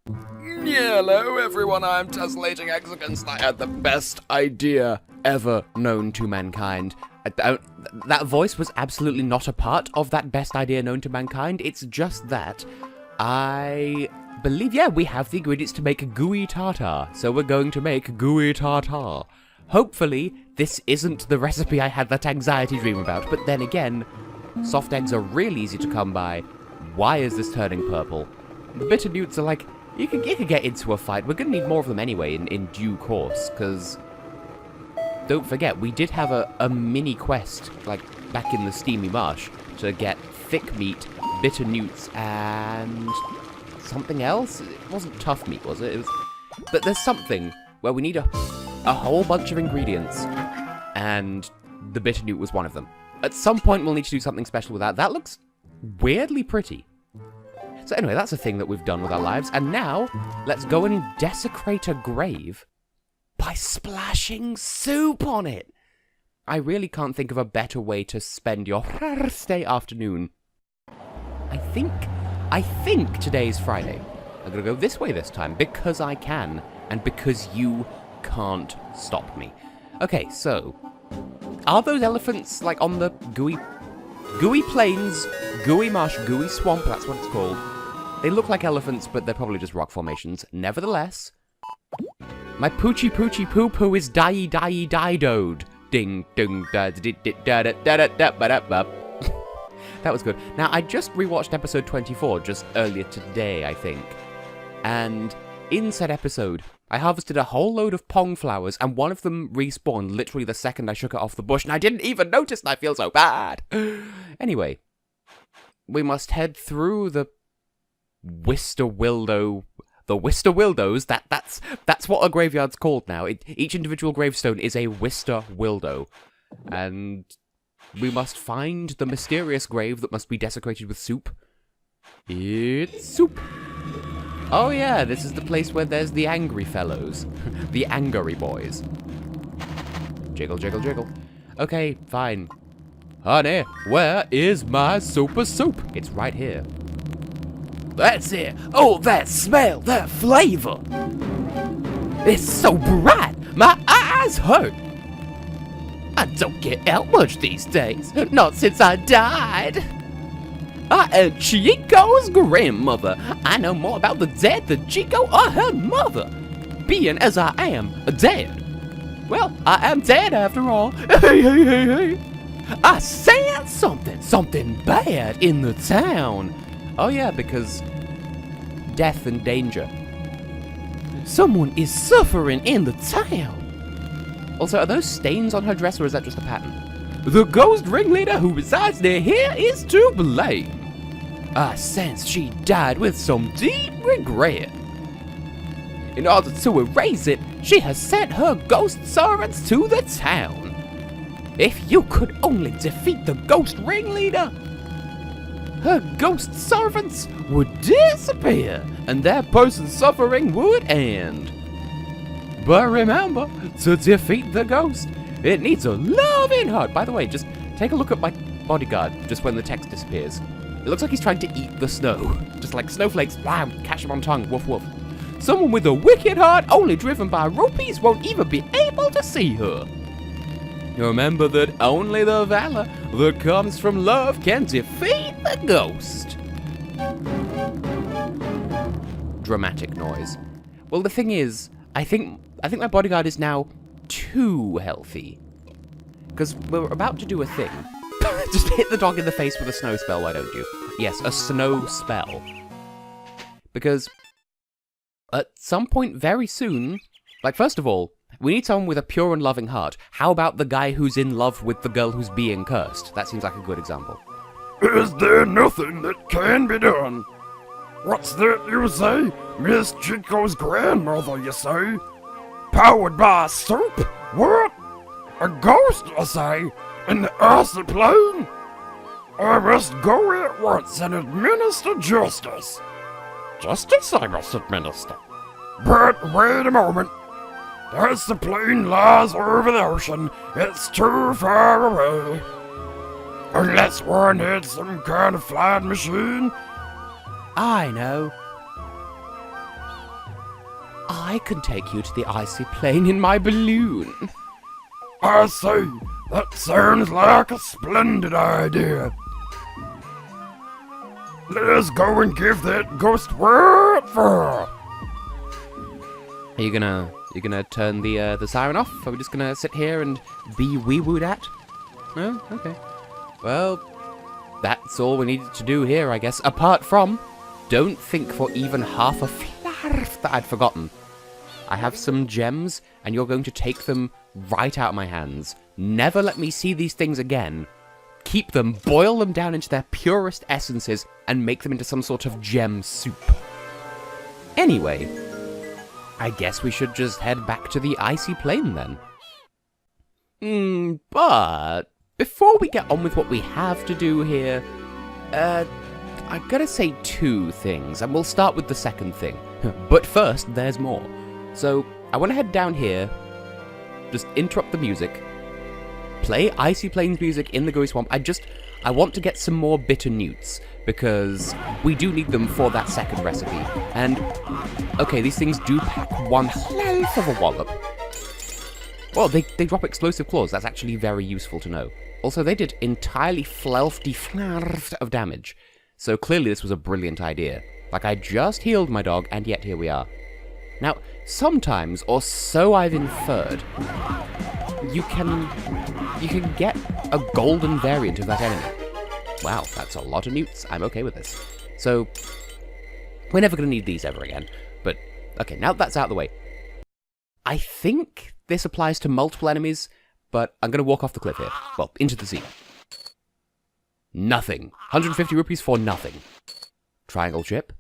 Hello everyone, I'm Tessellating Hexagons, and I had the best idea ever known to mankind. That voice was absolutely not a part of that best idea known to mankind, it's just that I believe, we have the ingredients to make gooey tartare, so we're going to make gooey tartare. Hopefully, this isn't the recipe I had that anxiety dream about, but then again, soft eggs are really easy to come by. Why is this turning purple? The bitter newts are like, you could get into a fight. We're going to need more of them anyway in due course, because don't forget, we did have a mini quest, like, back in the Steamy Marsh, to get thick meat, bitter newts, and something else? It wasn't tough meat, was it? But there's something where we need a whole bunch of ingredients, and the bitter newt was one of them. At some point, we'll need to do something special with that. That looks weirdly pretty. So anyway, that's a thing that we've done with our lives, and now, let's go and desecrate a grave by splashing soup on it. I really can't think of a better way to spend your Thursday afternoon. I think today's Friday. I'm gonna go this way this time, because I can, and because you can't stop me. Okay, so, are those elephants, like, on the Gooey Plains, Gooey Marsh, Gooey Swamp, that's what it's called. They look like elephants, but they're probably just rock formations. Nevertheless, my poochie poo poo is die-die-die-doed. Ding, ding, da da da da da da da da da. That was good. Now, I just rewatched episode 24 just earlier today, I think. And in said episode, I harvested a whole load of pong flowers, and one of them respawned literally the second I shook it off the bush, and I didn't even notice, and I feel so bad. Anyway, we must head through the Wildos, that's what a graveyard's called now. Each individual gravestone is a Wildo. And we must find the mysterious grave that must be desecrated with soup. It's soup. Oh yeah, this is the place where there's the angry fellows. The angry boys. Jiggle, jiggle, jiggle. Okay, fine. Honey, where is my super soup? It's right here. That's it. Oh, that smell, that flavor. It's so bright, my eyes hurt. I don't get out much these days, not since I died. I am Chiko's grandmother. I know more about the dead than Chiko or her mother. Being as I am dead. Well, I am dead after all. Hey. I said something bad in the town. Oh yeah, because death and danger. Someone is suffering in the town. Also, are those stains on her dress, or is that just a pattern? The ghost ringleader who resides near here is to blame. I sense she died with some deep regret. In order to erase it, she has sent her ghost servants to the town. If you could only defeat the ghost ringleader, her ghost servants would disappear, and that person's suffering would end. But remember, to defeat the ghost, it needs a loving heart. By the way, just take a look at my bodyguard, just when the text disappears. It looks like he's trying to eat the snow. Just like snowflakes, wow, catch them on tongue, woof woof. Someone with a wicked heart, only driven by rupees, won't even be able to see her. Remember that only the valor that comes from love can defeat the ghost. Dramatic noise. Well, the thing is, I think my bodyguard is now too healthy. Because we're about to do a thing. Just hit the dog in the face with a snow spell, why don't you? Yes, a snow spell. Because at some point very soon, like, first of all, we need someone with a pure and loving heart. How about the guy who's in love with the girl who's being cursed? That seems like a good example. Is there nothing that can be done? What's that you say? Miss Chiko's grandmother, you say? Powered by soup? What? A ghost, I say? In the Icy Plain? I must go at once and administer justice. Justice I must administer. But wait a moment. The Icy Plain lies over the ocean. It's too far away. Unless one had some kind of flying machine. I know. I can take you to the Icy Plain in my balloon. I see. That sounds like a splendid idea. Let's go and give that ghost what for. Are you gonna turn the siren off? Are we just gonna sit here and be wee-wooed at? No? Okay. Well, that's all we needed to do here, I guess. Apart from, don't think for even half a flarf that I'd forgotten. I have some gems, and you're going to take them right out of my hands. Never let me see these things again. Keep them, boil them down into their purest essences, and make them into some sort of gem soup. Anyway, I guess we should just head back to the Icy Plain then. But before we get on with what we have to do here, I gotta say two things, and we'll start with the second thing. But first, there's more. So, I want to head down here, just interrupt the music, play Icy Plains music in the Gooey Swamp. I want to get some more bitter newts, because we do need them for that second recipe. And, okay, these things do pack one hell of a wallop. Well, they drop explosive claws. That's actually very useful to know. Also, they did entirely flarf of damage. So clearly this was a brilliant idea. Like, I just healed my dog, and yet here we are. Now, sometimes, or so I've inferred, you can get a golden variant of that enemy. Wow, that's a lot of newts. I'm okay with this. So, we're never going to need these ever again. But, okay, now that's out of the way. I think this applies to multiple enemies, but I'm going to walk off the cliff here. Well, into the sea. Nothing. 150 rupees for nothing. Triangle chip.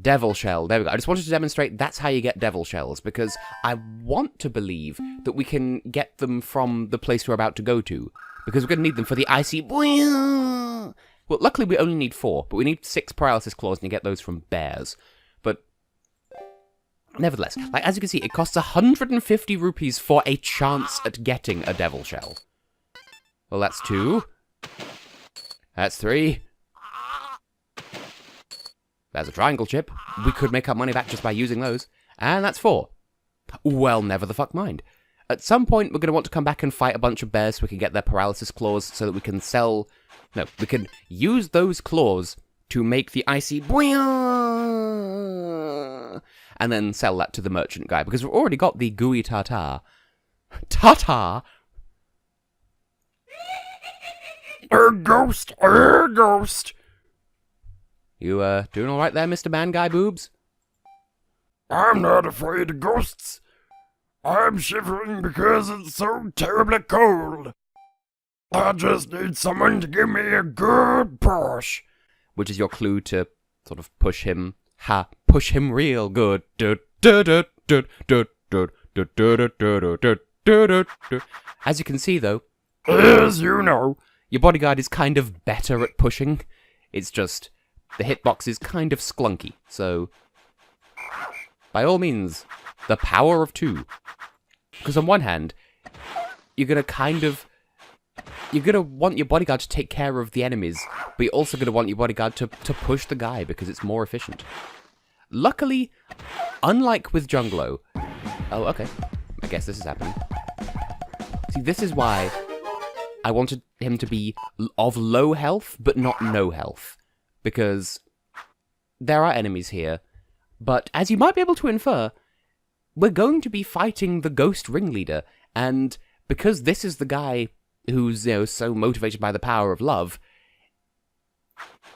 Devil shell. There we go. I just wanted to demonstrate that's how you get devil shells, because I want to believe that we can get them from the place we're about to go to, because we're going to need them for the icy... Well, luckily we only need 4, but we need 6 paralysis claws, and you get those from bears. But nevertheless, like, as you can see, it costs 150 rupees for a chance at getting a devil shell. Well, that's 2. That's 3. There's a triangle chip. We could make our money back just by using those. And that's 4. Well, never the fuck mind. At some point, we're going to want to come back and fight a bunch of bears so we can get their paralysis claws so that we can sell... No, we can use those claws to make the icy... And then sell that to the merchant guy, because we've already got the Gooey Tartare. Tartare? A ghost! A ghost! You, doing alright there, Mr. Man Guy Boobs? I'm not afraid of ghosts. I'm shivering because it's so terribly cold. I just need someone to give me a good push. Which is your clue to sort of push him. Push him real good. As you can see, though, as you know, your bodyguard is kind of better at pushing. It's just... the hitbox is kind of sklunky, so... by all means, the power of 2. Because on one hand, you're gonna you're gonna want your bodyguard to take care of the enemies, but you're also gonna want your bodyguard to push the guy, because it's more efficient. Luckily, unlike with Junglo... oh, okay. I guess this is happening. See, this is why I wanted him to be of low health, but not no health. Because there are enemies here, but as you might be able to infer, we're going to be fighting the ghost ringleader, and because this is the guy who's, so motivated by the power of love,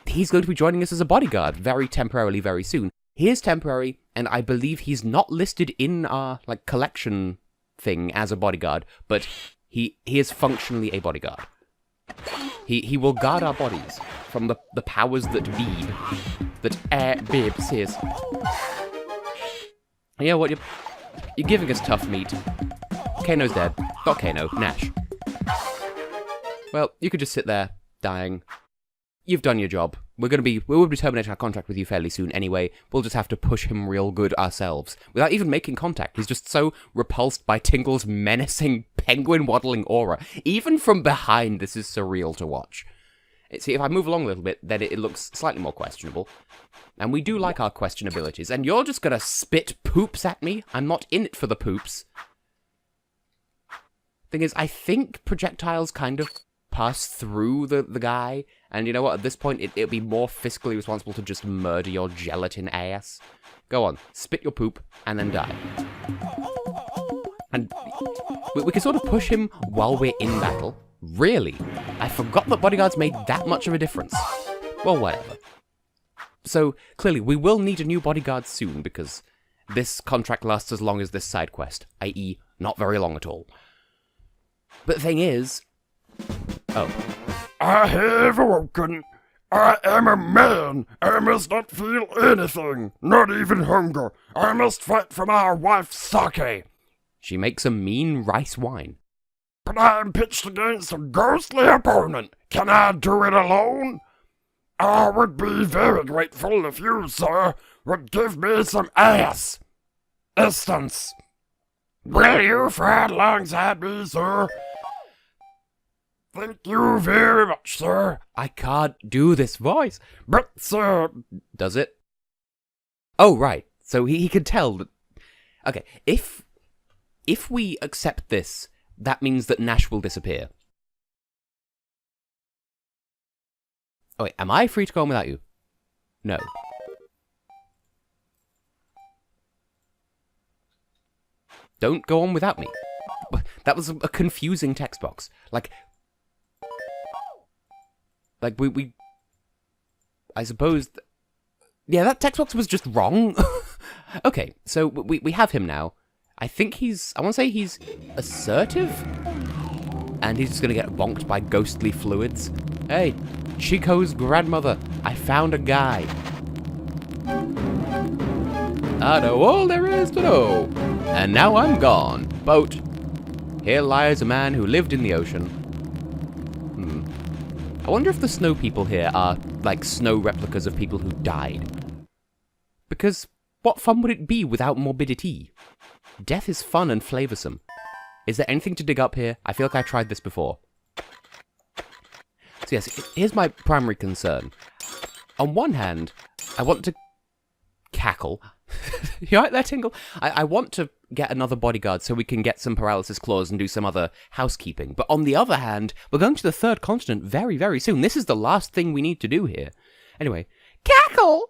he's going to be joining us as a bodyguard very temporarily, very soon. He is temporary, and I believe he's not listed in our, collection thing as a bodyguard, but he is functionally a bodyguard. He will guard our bodies from the powers that be, that bibs his. You know what, you're giving us tough meat. Kano's dead. Not Kano, Nash. Well, you could just sit there, dying. You've done your job. We will be terminating our contract with you fairly soon anyway. We'll just have to push him real good ourselves. Without even making contact. He's just so repulsed by Tingle's menacing, penguin-waddling aura. Even from behind, this is surreal to watch. See, if I move along a little bit, then it looks slightly more questionable. And we do like our questionabilities. And you're just gonna spit poops at me? I'm not in it for the poops. Thing is, I think projectiles kind of pass through the guy. And you know what? At this point, it'll be more fiscally responsible to just murder your gelatin ass. Go on, spit your poop, and then die. And we can sort of push him while we're in battle. Really? I forgot that bodyguards made that much of a difference. Well, whatever. So, clearly, we will need a new bodyguard soon, because this contract lasts as long as this side quest, i.e. not very long at all. But the thing is... Oh. I have awoken. I am a man. I must not feel anything, not even hunger. I must fight for my wife, Sake. She makes a mean rice wine. But I am pitched against a ghostly opponent. Can I do it alone? I would be very grateful if you, sir, would give me some ass. Instance. Will you fight alongside me, sir? Thank you very much, sir. I can't do this voice. But, sir... Does it? Oh, right. So he could tell that... Okay, if we accept this, that means that Nash will disappear. Oh, wait, am I free to go on without you? No. Don't go on without me. That was a confusing text box. Like we I suppose... Yeah, that text box was just wrong. Okay, so we have him now. I think he's... I want to say he's assertive? And he's just gonna get bonked by ghostly fluids. Hey, Chiko's grandmother, I found a guy. I know all there is to know. And now I'm gone. Boat. Here lies a man who lived in the ocean. I wonder if the snow people here are, like, snow replicas of people who died. Because what fun would it be without morbidity? Death is fun and flavoursome. Is there anything to dig up here? I feel like I tried this before. So yes, here's my primary concern. On one hand, I want to cackle. You right there, Tingle? I want to get another bodyguard so we can get some paralysis claws and do some other housekeeping. But on the other hand, we're going to the third continent very, very soon. This is the last thing we need to do here. Anyway, cackle!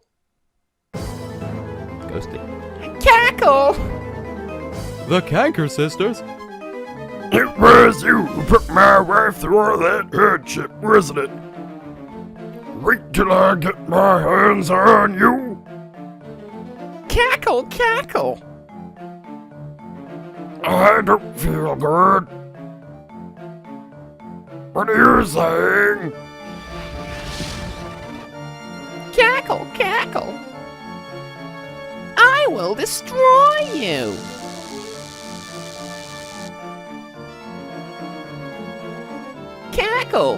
Ghostly. Cackle! The Canker Sisters. It was you who put my wife through all that hardship, wasn't it? Wait till I get my hands on you. Cackle, cackle. I don't feel good. What are you saying? Cackle, cackle. I will destroy you. Cackle.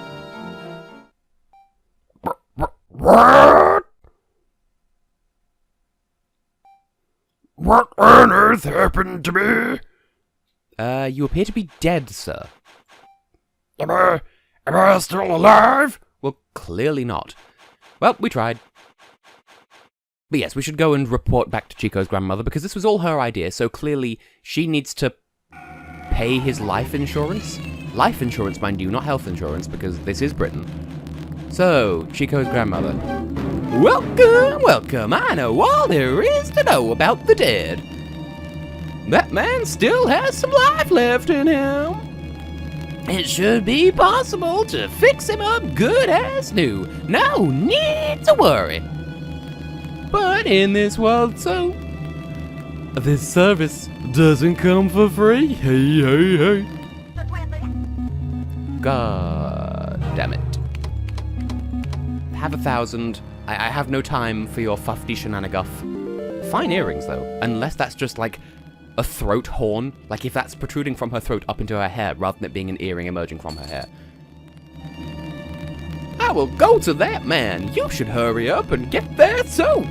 What? What on earth happened to me? You appear to be dead, sir. Am I still alive? Well, clearly not. Well, we tried. But yes, we should go and report back to Chiko's grandmother, because this was all her idea, so clearly she needs to pay his life insurance. Life insurance, mind you, not health insurance, because this is Britain. So, Chiko's grandmother. Welcome, welcome, I know all there is to know about the dead. That man still has some life left in him. It should be possible to fix him up good as new. No need to worry. But in this world, so... this service doesn't come for free. Hey, hey, hey. God damn it. Have 1,000. I have no time for your fufty shenaniguff. Fine earrings, though. Unless that's just, like, a throat horn. Like, if that's protruding from her throat up into her hair, rather than it being an earring emerging from her hair. I will go to that man. You should hurry up and get there soon.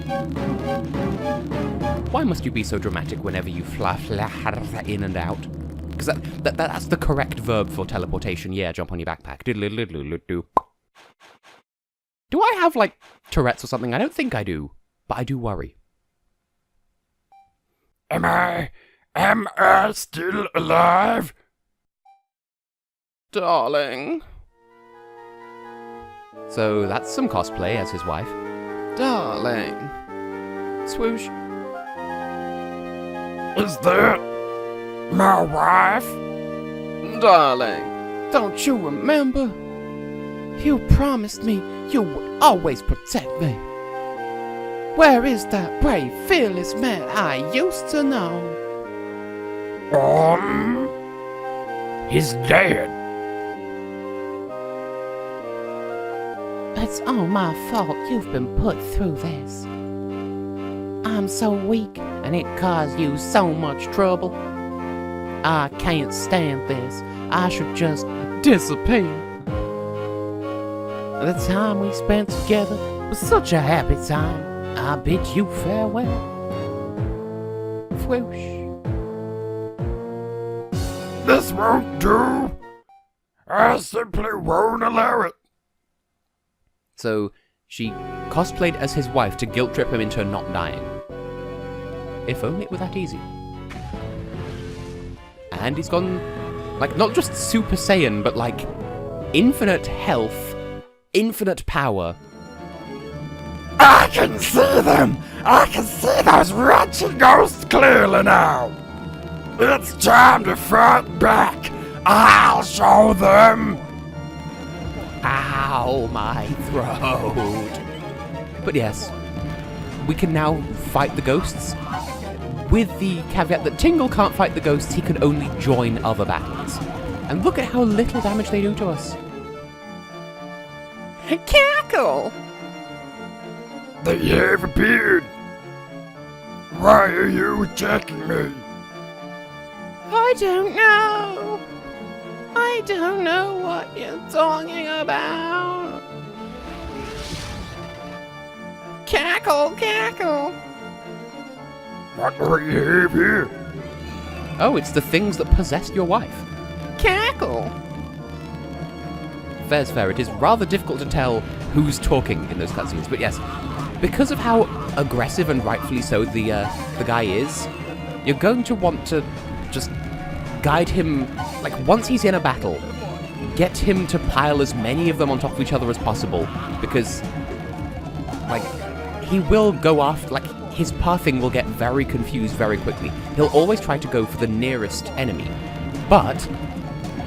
Why must you be so dramatic whenever you fly in and out? Because that's the correct verb for teleportation. Yeah, jump on your backpack. Diddle-diddle-diddle-diddle-doo. Do I have, like, Tourette's or something? I don't think I do, but I do worry. Am I still alive? Darling. So that's some cosplay as his wife. Darling. Swoosh. Is that my wife? Darling, don't you remember? You promised me you would always protect me. Where is that brave, fearless man I used to know? He's dead. It's all my fault you've been put through this. I'm so weak and it caused you so much trouble. I can't stand this. I should just disappear. The time we spent together was such a happy time. I bid you farewell. Whoosh. This won't do. I simply won't allow it. So she cosplayed as his wife to guilt trip him into not dying. If only it were that easy. And he's gone, like, not just Super Saiyan, but like infinite health, infinite power. I can see them! I can see those wretched ghosts clearly now! It's time to fight back! I'll show them! Ow, my throat. But yes, we can now fight the ghosts, with the caveat that Tingle can't fight the ghosts, he can only join other battles. And look at how little damage they do to us. Cackle! They have appeared! Why are you attacking me? I don't know. I don't know what you're talking about. Cackle, cackle. What do we have here? Oh, it's the things that possessed your wife. Cackle. Fair's fair, it is rather difficult to tell who's talking in those cutscenes, but yes, because of how aggressive and rightfully so the guy is, you're going to want to just guide him, like, once he's in a battle, get him to pile as many of them on top of each other as possible, because, like, he will go off, like, his pathing will get very confused very quickly. He'll always try to go for the nearest enemy, but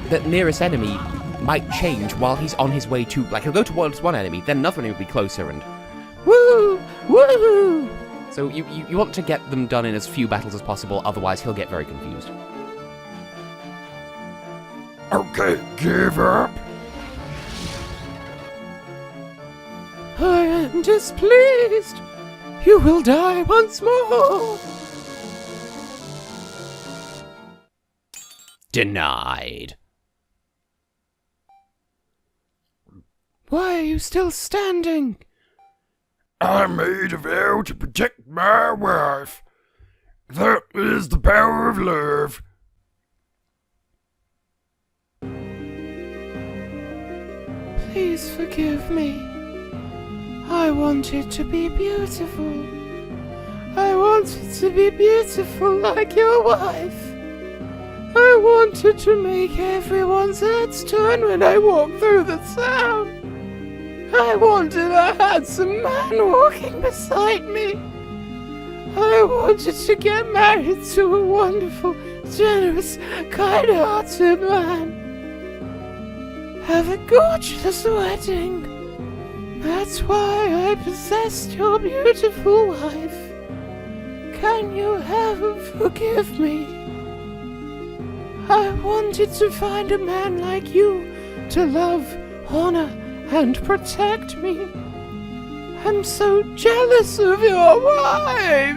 that nearest enemy might change while he's on his way to, like, he'll go towards one enemy, then another enemy will be closer, and woo! Woohoo! So you want to get them done in as few battles as possible, otherwise he'll get very confused. Okay, give up. I am displeased. You will die once more. Denied. Why are you still standing? I made a vow to protect my wife. That is the power of love. Please forgive me. I wanted to be beautiful. I wanted to be beautiful like your wife. I wanted to make everyone's heads turn when I walked through the town. I wanted a handsome man walking beside me. I wanted to get married to a wonderful, generous, kind-hearted man. Have a gorgeous wedding. That's why I possessed your beautiful wife. Can you ever forgive me? I wanted to find a man like you to love, honor, and protect me. I'm so jealous of your wife.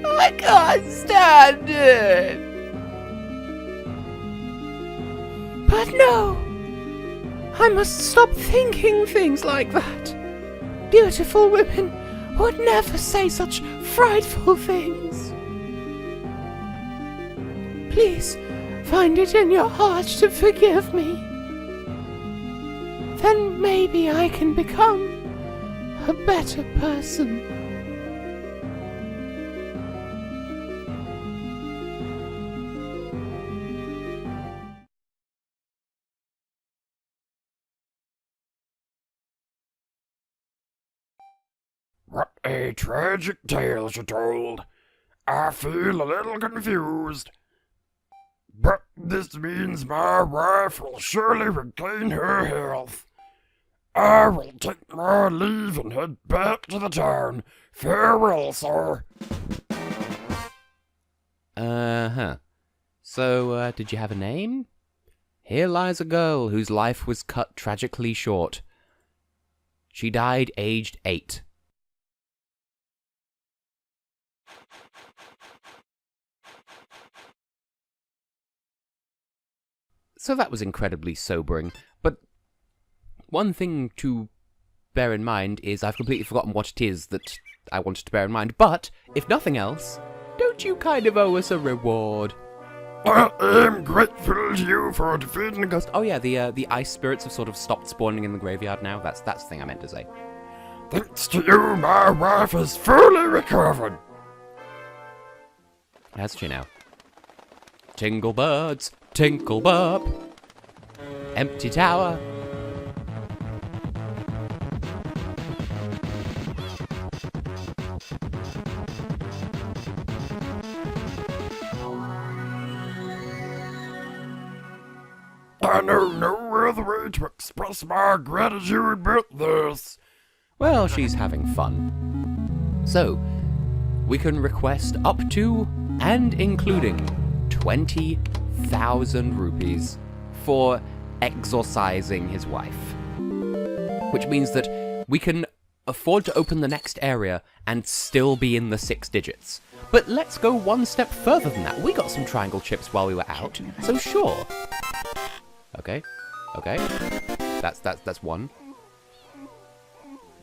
I can't stand it. But no, I must stop thinking things like that. Beautiful women would never say such frightful things. Please, find it in your heart to forgive me. Then maybe I can become a better person. What a tragic tale she told. I feel a little confused. But this means my wife will surely regain her health. I will take my leave and head back to the town. Farewell, sir. Uh-huh. So, did you have a name? Here lies a girl whose life was cut tragically short. She died aged 8. So that was incredibly sobering, but one thing to bear in mind is I've completely forgotten what it is that I wanted to bear in mind, but, if nothing else, don't you kind of owe us a reward? I am grateful to you for defeating the ghost. Oh yeah, the ice spirits have sort of stopped spawning in the graveyard now. That's the thing I meant to say. Thanks to you, my wife is fully recovered. Has she now? Tingle birds, tinkle burp. Empty tower. I know no other way to express my gratitude but this. Well, she's having fun. So, we can request up to and including 20,000 rupees for exorcising his wife. Which means that we can afford to open the next area and still be in the 6 digits. But let's go one step further than that. We got some triangle chips while we were out, so sure. Okay. That's one.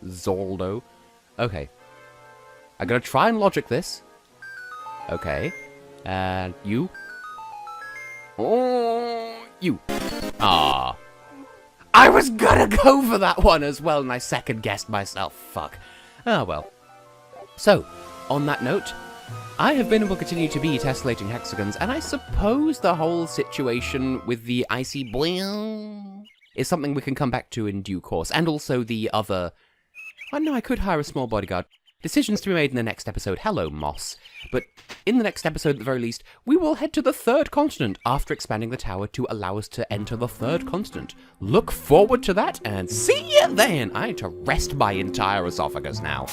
Zoldo. Okay. I'm gonna try and logic this. Okay. And you. Oh, you. Ah. I was gonna go for that one as well, and I second-guessed myself. Fuck. Ah, well. So, on that note, I have been and will continue to be Tessellating Hexagons, and I suppose the whole situation with the Icy Plain is something we can come back to in due course, and also the other... I know I could hire a small bodyguard. Decisions to be made in the next episode. Hello, Moss. But in the next episode, at the very least, we will head to the 3rd continent after expanding the tower to allow us to enter the 3rd continent. Look forward to that, and see you then! I need to rest my entire esophagus now.